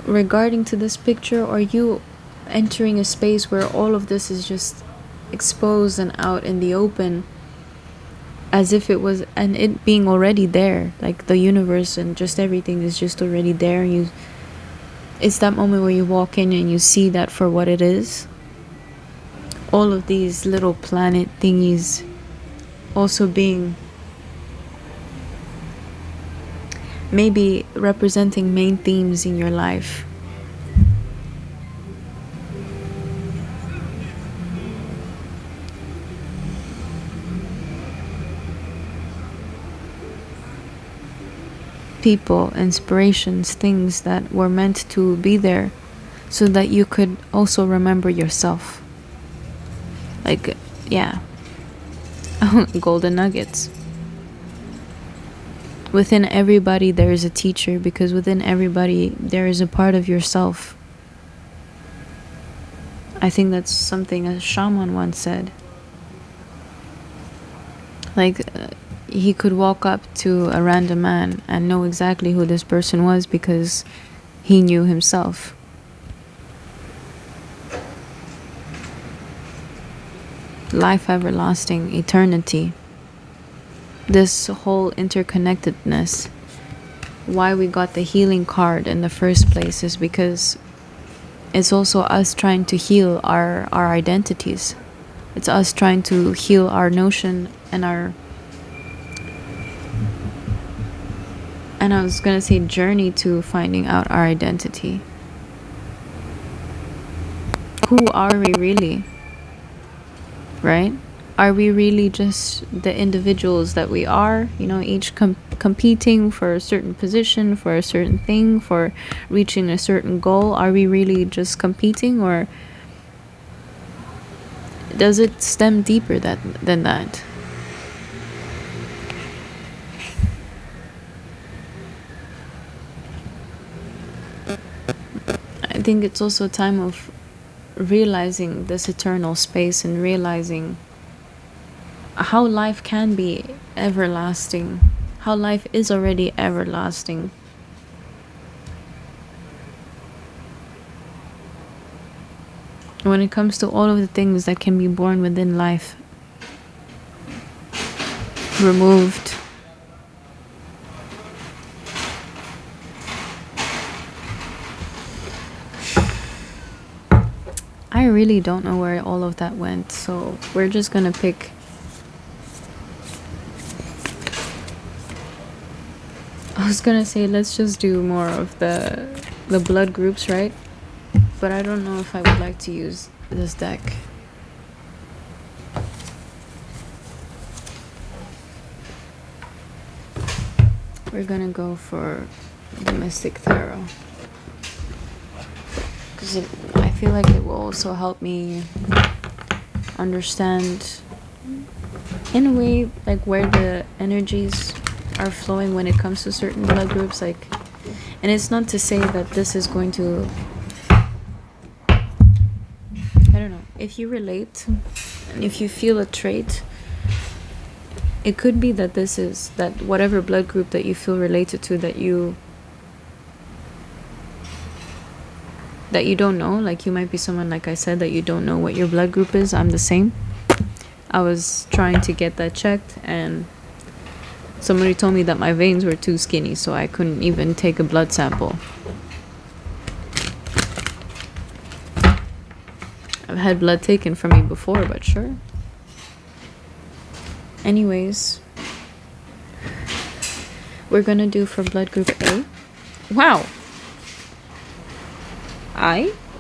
regarding to this picture, or you entering a space where all of this is just exposed and out in the open, as if it was, and it being already there, like the universe and just everything is just already there. It's that moment where you walk in and you see that for what it is. All of these little planet thingies also being maybe representing main themes in your life. People, inspirations, things that were meant to be there so that you could also remember yourself. Like, yeah. Golden nuggets. Within everybody there is a teacher, because within everybody there is a part of yourself. I think that's something a shaman once said. Like, he could walk up to a random man and know exactly who this person was because he knew himself. Life everlasting, eternity. This whole interconnectedness. Why we got the healing card in the first place is because it's also us trying to heal our identities. It's us trying to heal our notion and our, and I was gonna say journey to finding out our identity. Who are we really? Right? Are we really just the individuals that we are? You know, each competing for a certain position, for a certain thing, for reaching a certain goal. Are we really just competing, or does it stem deeper than that? I think it's also a time of realizing this eternal space and realizing how life can be everlasting, how life is already everlasting. When it comes to all of the things that can be born within life, removed, I really don't know where all of that went, so we're just gonna pick. I was gonna say let's just do more of the blood groups, right? But I don't know if I would like to use this deck. We're gonna go for the Mystic Tarot, because I feel like it will also help me understand in a way like where the energies are flowing when it comes to certain blood groups. Like, and it's not to say that this is going to, I don't know, if you relate and if you feel a trait, it could be that this is that whatever blood group that you feel related to, that you don't know. Like, you might be someone, like I said, that you don't know what your blood group is. I'm the same. I was trying to get that checked, and somebody told me that my veins were too skinny, so I couldn't even take a blood sample. I've had blood taken from me before, but sure. Anyways, we're gonna do for blood group A. Wow!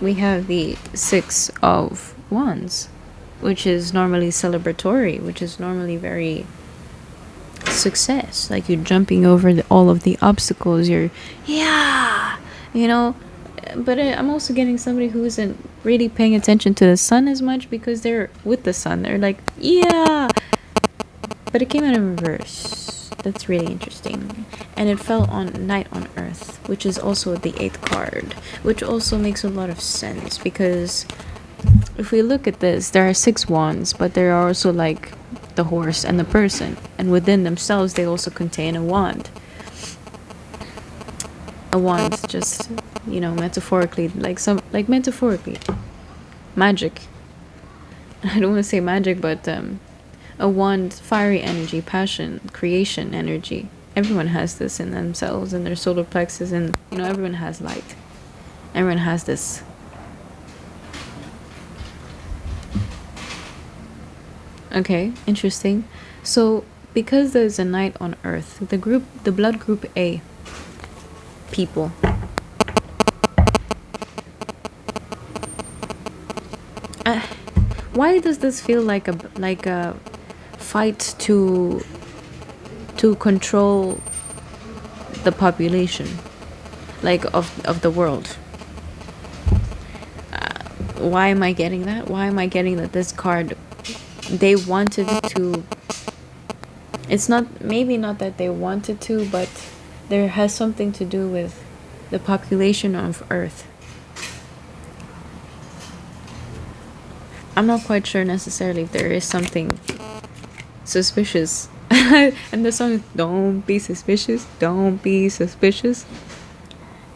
We have the 6 of Wands, which is normally celebratory, which is normally very success. Like, you're jumping over all of the obstacles. You're, yeah, you know. But I'm also getting somebody who isn't really paying attention to the sun as much, because they're with the sun. They're like, yeah. But it came out in reverse. That's really interesting. And it fell on Knight on Earth, which is also the 8th card, which also makes a lot of sense, because if we look at this, there are 6 wands, but there are also like the horse and the person, and within themselves they also contain a wand. A wand, just, you know, metaphorically, like metaphorically, magic. I don't want to say magic, but a wand, fiery energy, passion, creation energy. Everyone has this in themselves, in their solar plexus, and, you know, everyone has light. Everyone has this. Okay, interesting. So, because there's a Knight on Earth, the blood group A people, why does this feel like a fight to control the population, like of the world? Why am I getting that? Why am I getting that this card, they wanted to, it's not, maybe not that they wanted to, but there has something to do with the population of Earth. I'm not quite sure necessarily if there is something suspicious. And the song is "Don't Be Suspicious, Don't Be Suspicious"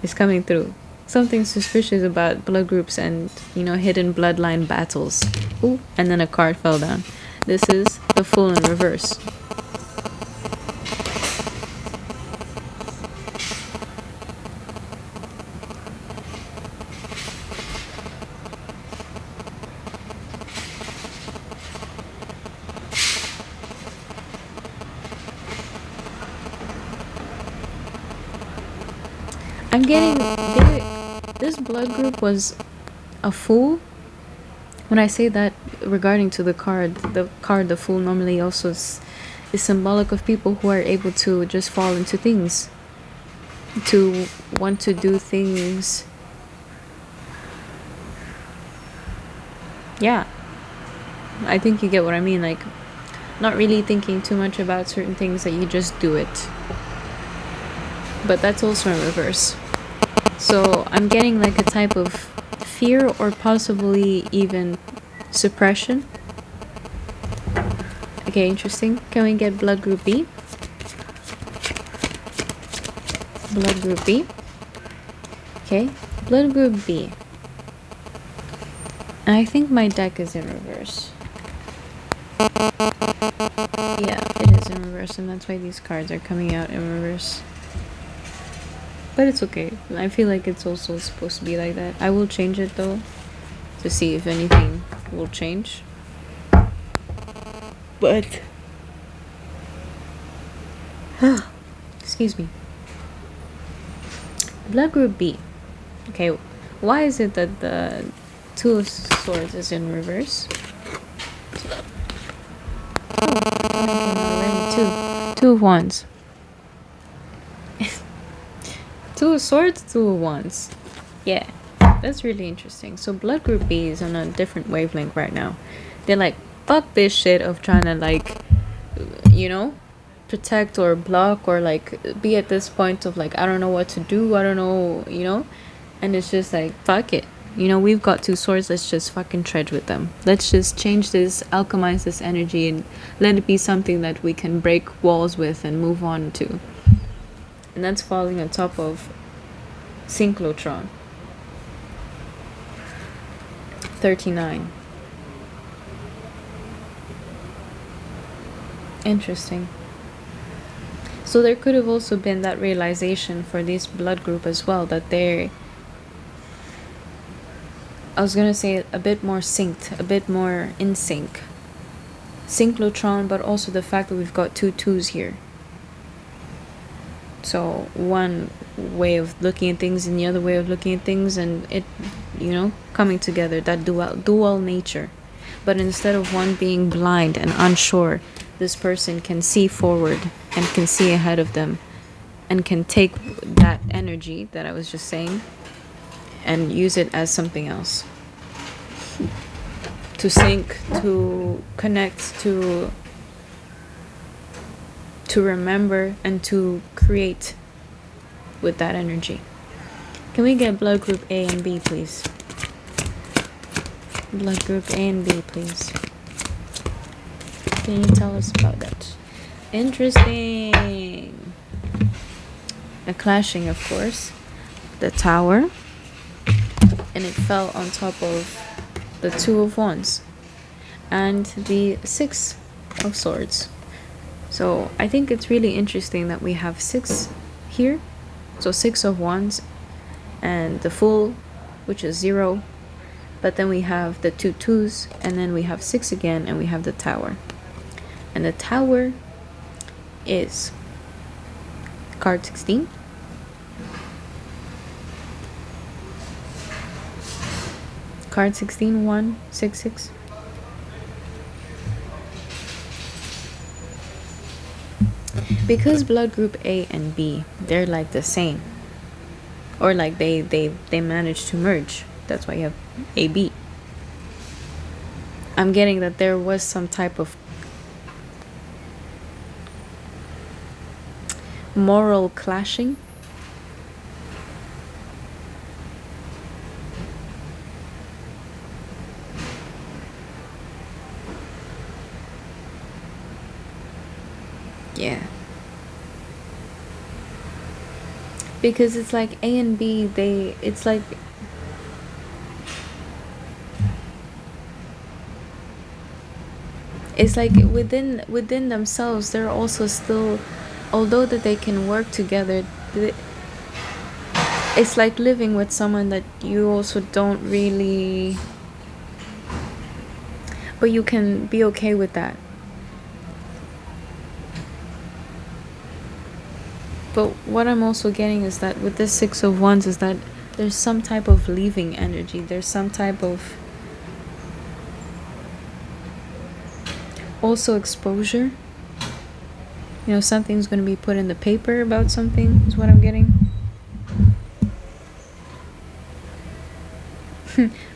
is coming through. Something suspicious about blood groups and, you know, hidden bloodline battles. Ooh, and then a card fell down. This is the Fool in reverse. I'm getting, this blood group was a fool. When I say that regarding to the card, the Fool normally also is symbolic of people who are able to just fall into things, to want to do things. Yeah. I think you get what I mean, like not really thinking too much about certain things, that you just do it. But that's also in reverse. So I'm getting like a type of fear or possibly even suppression. Okay, interesting. Can we get blood group B? Blood group B. Okay, blood group B. And I think my deck is in reverse. Yeah, it is in reverse, and that's why these cards are coming out in reverse. But it's okay. I feel like it's also supposed to be like that. I will change it though, to see if anything will change. But excuse me. Blood group B. Okay, why is it that the Two of Swords is in reverse? Two of Wands. Two of Swords, Two of Wands. Yeah, that's really interesting. So blood group B is on a different wavelength right now. They're like, fuck this shit of trying to like, you know, protect or block or like be at this point of like, I don't know what to do, I don't know, you know. And it's just like, fuck it, you know, we've got two swords, let's just fucking tread with them. Let's just change this, alchemize this energy, and let it be something that we can break walls with and move on to. And that's falling on top of synchrotron 39. Interesting. So there could have also been that realization for this blood group as well, that they're, I was gonna say, a bit more synced, a bit more in sync. Synchrotron, but also the fact that we've got two twos here. So one way of looking at things and the other way of looking at things, and it, you know, coming together, that dual nature. But instead of one being blind and unsure, this person can see forward and can see ahead of them and can take that energy that I was just saying and use it as something else. To sync, to connect, to remember, and to create with that energy. Can we get blood group A and B, please? Blood group A and B, please. Can you tell us about that? Interesting. A clashing, of course. The Tower. And it fell on top of the Two of Wands. And the Six of Swords. So I think it's really interesting that we have 6 here. So 6 of Wands. And the Fool, which is 0. But then we have the 2 twos. And then we have 6 again. And we have the Tower. And the Tower is card 16. Card 16, 1, 6, 6. Because blood group A and B, they're like the same. Or like they managed to merge. That's why you have AB. I'm getting that there was some type of moral clashing. Yeah. Because it's like A and B, it's like within themselves, they're also still, although that they can work together, it's like living with someone that you also don't really, but you can be okay with that. But what I'm also getting is that with this 6 of Wands is that there's some type of leaving energy. There's some type of also exposure. You know, something's going to be put in the paper about something is what I'm getting.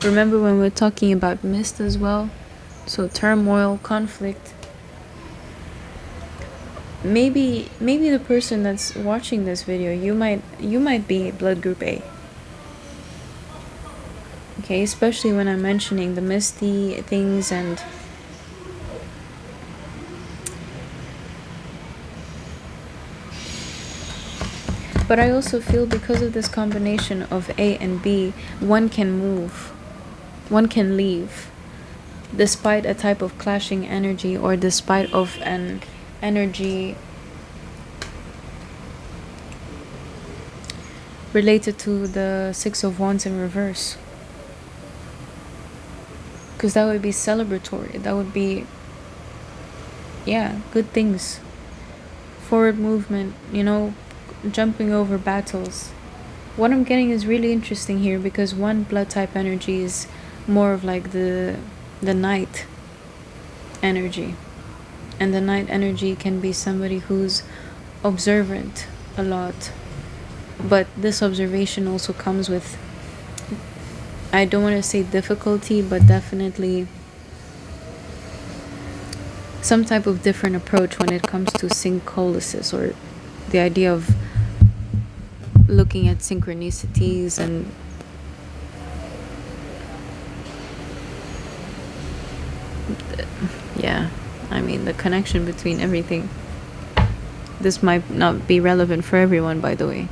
Remember when we were talking about mist as well? So turmoil, conflict. Maybe the person that's watching this video, you might be blood group A. Okay, especially when I'm mentioning the misty things and but I also feel because of this combination of A and B, one can move, one can leave, despite a type of clashing energy or despite of an energy related to the Six of Wands in reverse. Because that would be celebratory. That would be, yeah, good things. Forward movement, you know, jumping over battles. What I'm getting is really interesting here because one blood type energy is more of like the night energy. And the night energy can be somebody who's observant a lot. But this observation also comes with, I don't want to say difficulty, but definitely some type of different approach when it comes to synchrolysis, or the idea of looking at synchronicities and yeah, I mean the connection between everything. This might not be relevant for everyone, by the way.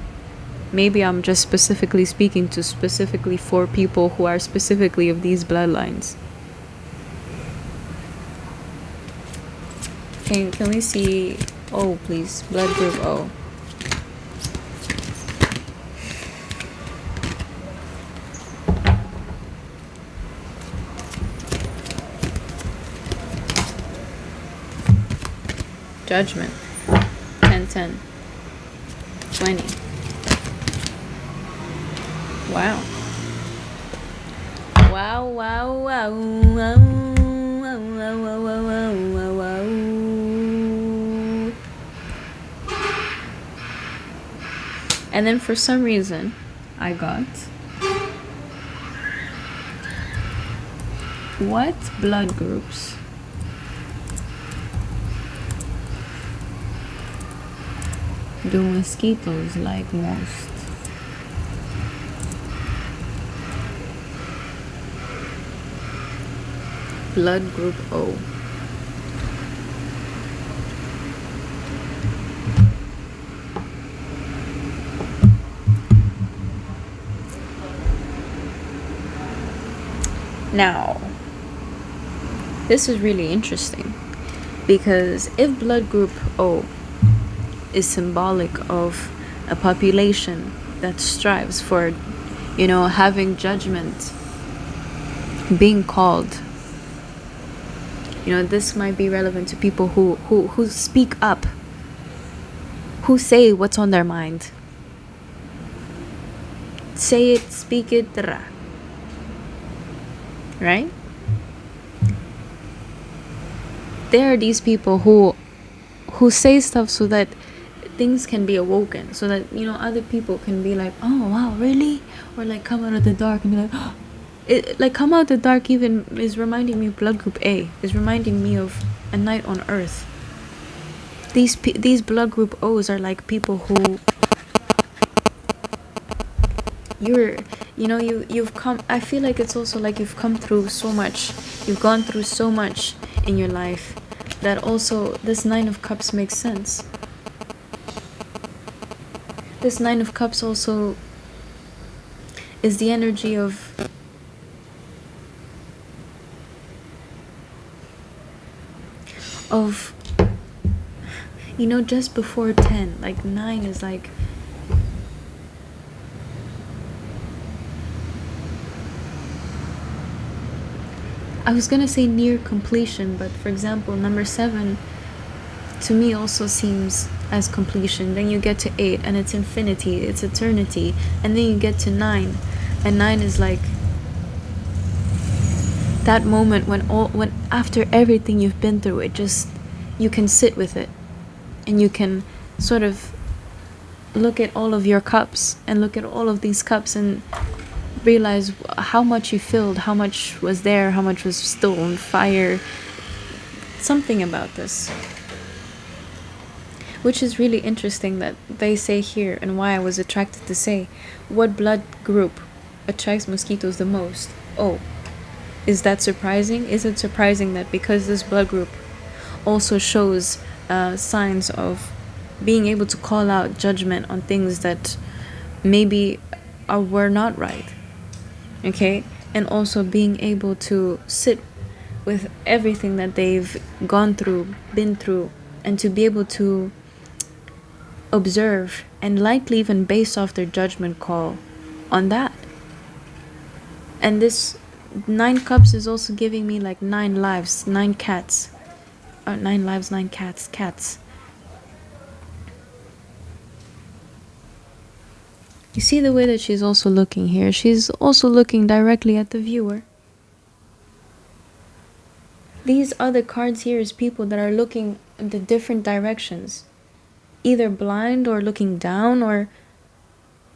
Maybe I'm just specifically speaking to specifically 4 people who are specifically of these bloodlines. Can we see O, please? Blood group O. Judgment. 10, 10. 20. Wow. Wow, wow, wow, wow, wow, wow, wow, wow, wow, wow. And then for some reason, I got what blood groups do mosquitoes like most? Blood group O. Now, this is really interesting because if blood group O is symbolic of a population that strives for, you know, having judgment, being called, you know, this might be relevant to people who speak up, who say what's on their mind. Say it, speak it, right? There are these people who say stuff so that things can be awoken, so that, you know, other people can be like, oh wow, really? Or like come out of the dark and be like, oh. Like come out of the dark even is reminding me of blood group A, is reminding me of a night on earth. These blood group O's are like people who you've come, I feel like it's also like you've come through so much, you've gone through so much in your life, that also this 9 of Cups makes sense. This 9 of Cups also is the energy of you know, just before 10, like 9 is like I was gonna say near completion, but for example, number 7 to me also seems as completion. Then you get to 8 and it's infinity, it's eternity, and then you get to 9, and 9 is like that moment when after everything you've been through, it just, you can sit with it and you can sort of look at all of your cups and look at all of these cups and realize how much you filled, how much was there, how much was still on fire. Something about this, which is really interesting that they say here, and why I was attracted to say, what blood group attracts mosquitoes the most? Oh, is that surprising? Is it surprising that because this blood group also shows signs of being able to call out judgment on things that maybe were not right, okay, and also being able to sit with everything that they've been through, and to be able to observe and likely even base off their judgment call on that. And this 9 cups is also giving me like 9 lives, 9 cats. 9 lives, 9 cats. You see the way that she's also looking here? She's also looking directly at the viewer. These other cards here is people that are looking in the different directions. Either blind or looking down, or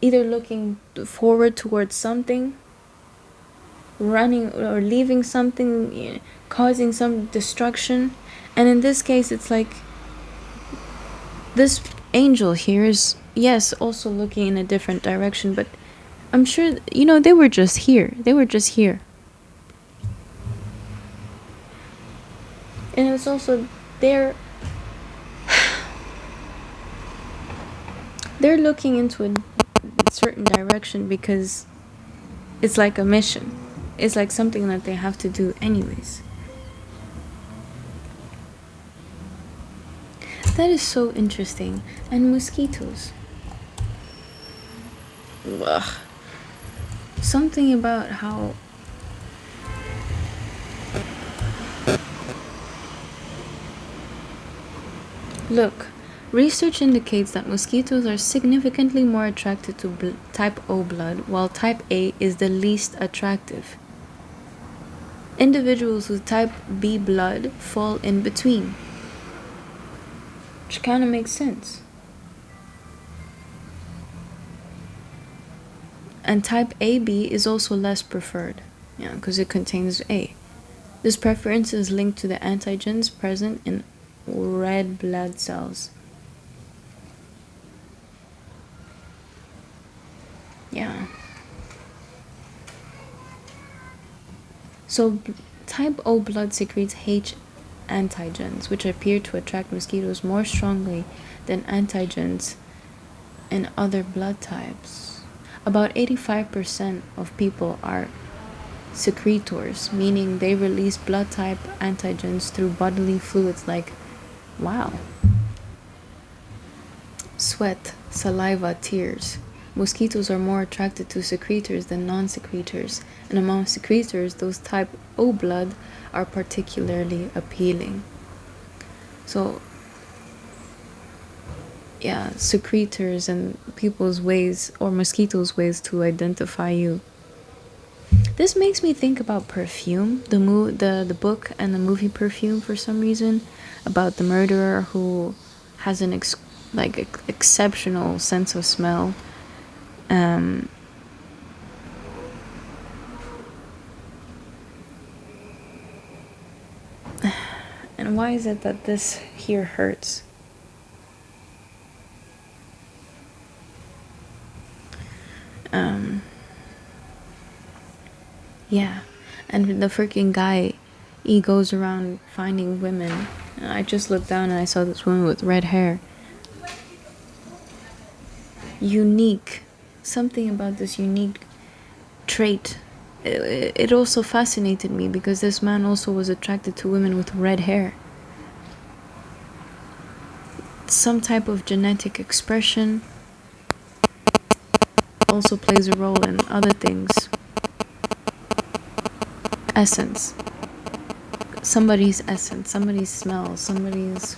either looking forward towards something, running or leaving something, causing some destruction. And in this case, it's like this angel here is, yes, also looking in a different direction, but I'm sure, they were just here. And it's also they're looking into a certain direction because it's like a mission. It's like something that they have to do anyways. That is so interesting. And mosquitoes. Ugh. Something about how look, research indicates that mosquitoes are significantly more attracted to type O blood, while type A is the least attractive. Individuals with type B blood fall in between, which kind of makes sense. And type AB is also less preferred, because it contains A. This preference is linked to the antigens present in red blood cells. Yeah. So type O blood secretes H antigens, which appear to attract mosquitoes more strongly than antigens in other blood types. About 85% of people are secretors, meaning they release blood type antigens through bodily fluids like, wow, sweat, saliva, tears. Mosquitoes are more attracted to secretors than non-secretors, and among secretors, those type O blood are particularly appealing. So, yeah, secretors and people's ways, or mosquitoes' ways to identify you. This makes me think about Perfume, the book and the movie Perfume, for some reason, about the murderer who has an exceptional sense of smell. And why is it that this here hurts? Yeah, and the freaking guy, he goes around finding women. And I just looked down and I saw this woman with red hair. Unique. Something about this unique trait. It also fascinated me because this man also was attracted to women with red hair. Some type of genetic expression also plays a role in other things. Essence. Somebody's essence, somebody's smell, somebody's...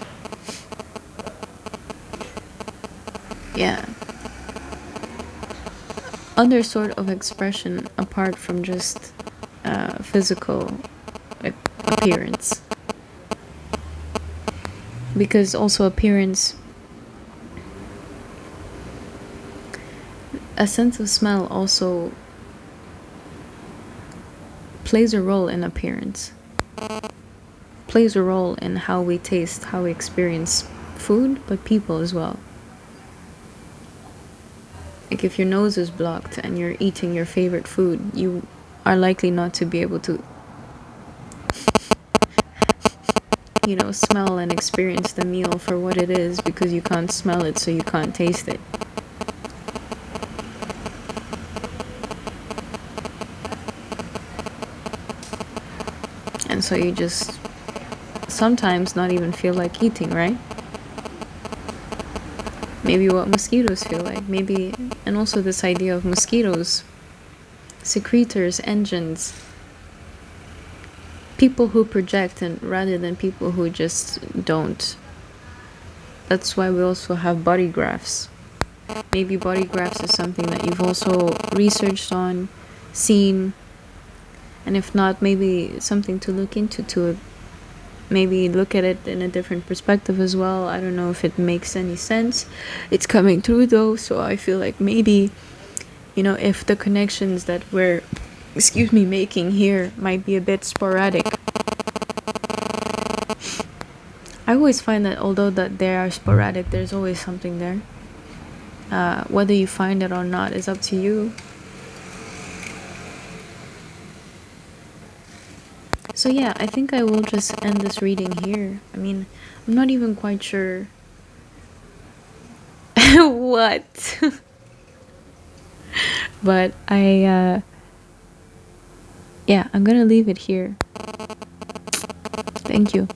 yeah. Other sort of expression apart from just physical appearance. Because also appearance, a sense of smell also plays a role in appearance, plays a role in how we taste, how we experience food, but people as well. Like if your nose is blocked and you're eating your favorite food, you are likely not to be able to, you know, smell and experience the meal for what it is, because you can't smell it, so you can't taste it. And so you just sometimes not even feel like eating, right? Maybe what mosquitoes feel like, maybe. And also this idea of mosquitoes, secretors, engines, people who project, and rather than people who just don't. That's why we also have body graphs. Maybe body graphs is something that you've also researched on, seen, and if not, maybe something to look into, to maybe look at it in a different perspective as well. I don't know if it makes any sense. It's coming through though, so I feel like maybe, you know, if the connections that we're making here might be a bit sporadic. I always find that although that they are sporadic, there's always something there. Whether you find it or not is up to you. So yeah, I think I will just end this reading here. I mean, I'm not even quite sure what. But yeah, I'm gonna leave it here. Thank you.